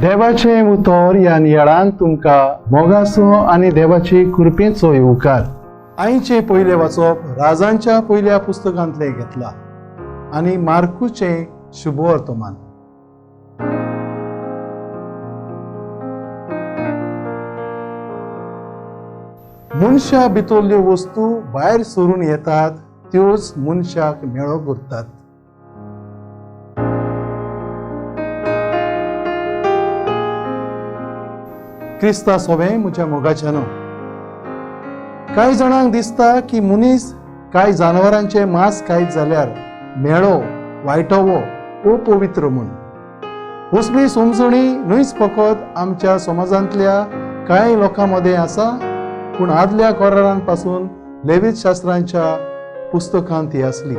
देवाचे उतर ह्या नियाळान तुमकां मोगाचो आनी देवाची कृपेचो येवकार. आईचे पयले वाचप राजांच्या पयल्या पुस्तकांतले घेतला आनी मार्कूचे शुभ वर्तमान. मनशा भितरल्यो वस्तू भायर सरून येतात त्योच मनशाक मेळो करतात. क्रिस्ता सोबे म्हज्या मोगाच्यानो, कांय जाणांक दिसता की मनीस कांय जनावरांचे मांस खायत जाल्यार मेळो, वायटवो वो पवित्र म्हूण. असली समजणी न्हयच फकत आमच्या समाजांतल्या कांय लोकां मदें आसा, पूण आदल्या कोरारांपासून लेवीत शास्त्रांच्या पुस्तकांत ती आसली.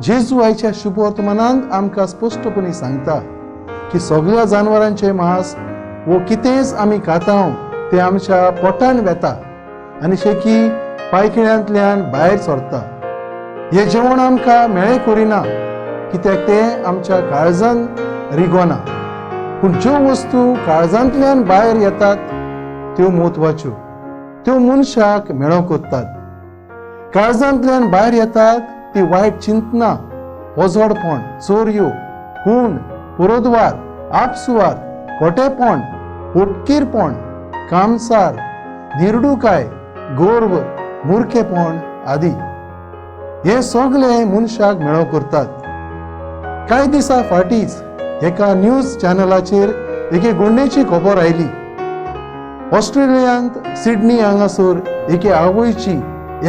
जेजू आयच्या शुभ वर्तमानांत आमकां स्पश्टपणी सांगता की सगळ्या जनावरांचे मांस वो कितेंच आमी खाता ते आमच्या पोटान वेता आनी शेकी पायखिण्यांतल्यान भायर सरता. हे जेवण आमकां मेळे करिना कित्याक तें आमच्या काळजान रिगोना. पूण ज्यो वस्तू काळजांतल्यान भायर येतात त्यो म्हत्वाच्यो, त्यो मनशाक मेळो करतात. काळजांतल्यान भायर येतात ती वायट चिंतना, ओजडपण, चोरयो, खून, पुरोधवार, आपसुवार, खोटेपण, पोटकीरपण, कामसार, निर्डुकाय, गोर्व, मुर्खेपण आदी. हे सगळे मनशाक मेळो करतात. कांय दिसा फाटींच एका न्यूज चॅनलाचेर एके गुंडेची खबर आयली. ऑस्ट्रेलियांत सिडनी हांगासर एके आवयची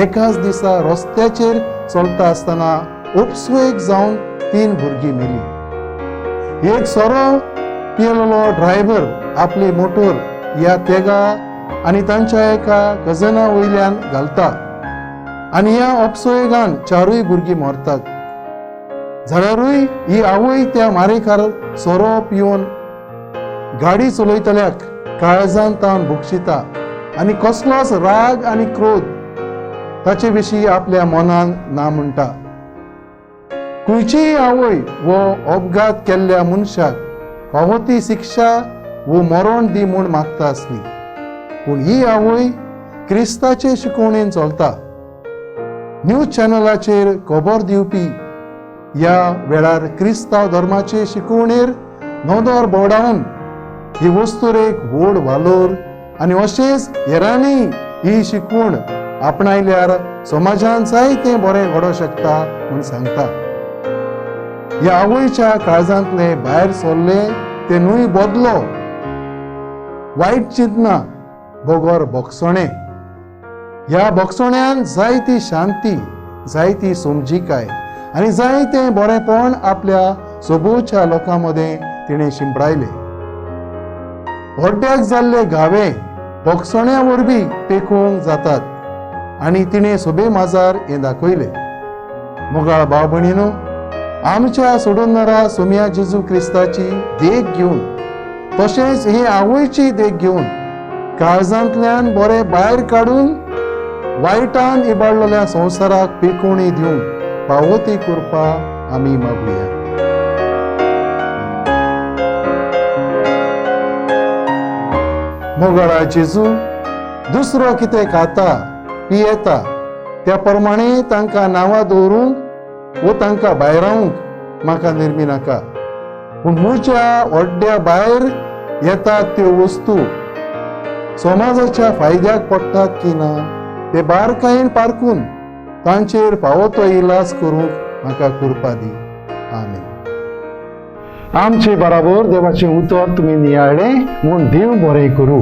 एकाच दिसा रस्त्याचेर चलता आसतना उपसुयेक जावन 3 भुरगीं मेली. एक सोरो पियेलोलो ड्रायव्हर आपली मोटर ह्या तेगा आनी तांच्या एका कजना वयल्यान घालता आनी ह्या अपसुयेगान 4 भुरगीं मरतात. जाल्यारूय ही आवय त्या मारेकार सोरो पिवन गाडी चलयतल्याक काळजांत तावन भुक्षिता आनी कसलोच राग आनी क्रोध ताचे विशीं आपल्या मनान ना म्हणटा. खंयचीय आवय वो अपघात केल्ल्या मनशाक फावो ती शिक्षा वो मरण दी म्हूण मागता आसली. पूण ही आवय क्रिस्ताचे शिकवणेन चलता. न्यूज चॅनलाचेर खबर दिवपी ह्या वेळार क्रिस्तांव धर्माचे शिकवणेर नदर बोडावन ही वस्तुरेक व्हड वालोर आनी अशेंच हेरांनी ही शिकवण आपणायल्यार समाजांत जायतें बरें घडों शकता म्हूण सांगता. ह्या आवयच्या काळजांतले भायर सरले ते न्हय बदलो, वायट चिंतना, बोगोर बोगसणे. ह्या बोगसण्यान जायती शांती, जायती समजीकाय आनी जायतें बरेंपण आपल्या सोबोच्या लोकां मदें तिणें शिंपडायलें. व्हड्ड्याक जाल्ले घावे बोगसण्या वरवीं पेखूंक जातात आनी तिणें सोबे माजार हें दाखयलें. मोगाळ भाव भयणीनो, आमच्या सोडूनरा सोम्या जेजू क्रिस्ताची देख घेवन तशेंच हे आवयची देख घेवन काळजांतल्यान बरें भायर काडून वायटान इबाडलेल्या संवसाराक पेखोवणी दिवंक फावो ती कृपा आमी मागुया. मोगाळा जेजू दुसरो कितें खाता पियेता त्या प्रमाणे तांकां नांवां दवरूंक वो तांकां भायरावंक म्हाका निर्मी नाका. पूण म्हज्या व्हड्ड्या भायर येतात त्यो वस्तू समाजाच्या फायद्याक पडटात की ना ते बारकायेन पारखून तांचेर फावो तो इलाज करूंक म्हाका कृपा दी. आमेन. आमचे बराबर देवाचे उतर तुमी नियाळ्ळे म्हूण देव बरें करूं.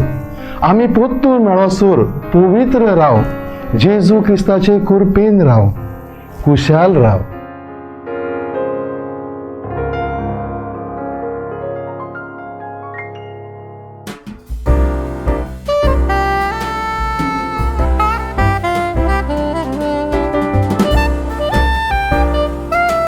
आमी पोत्तूर मेळोसर पवित्र राव, जेजू क्रिस्ताचे कृपेन राव, खुशाल राव.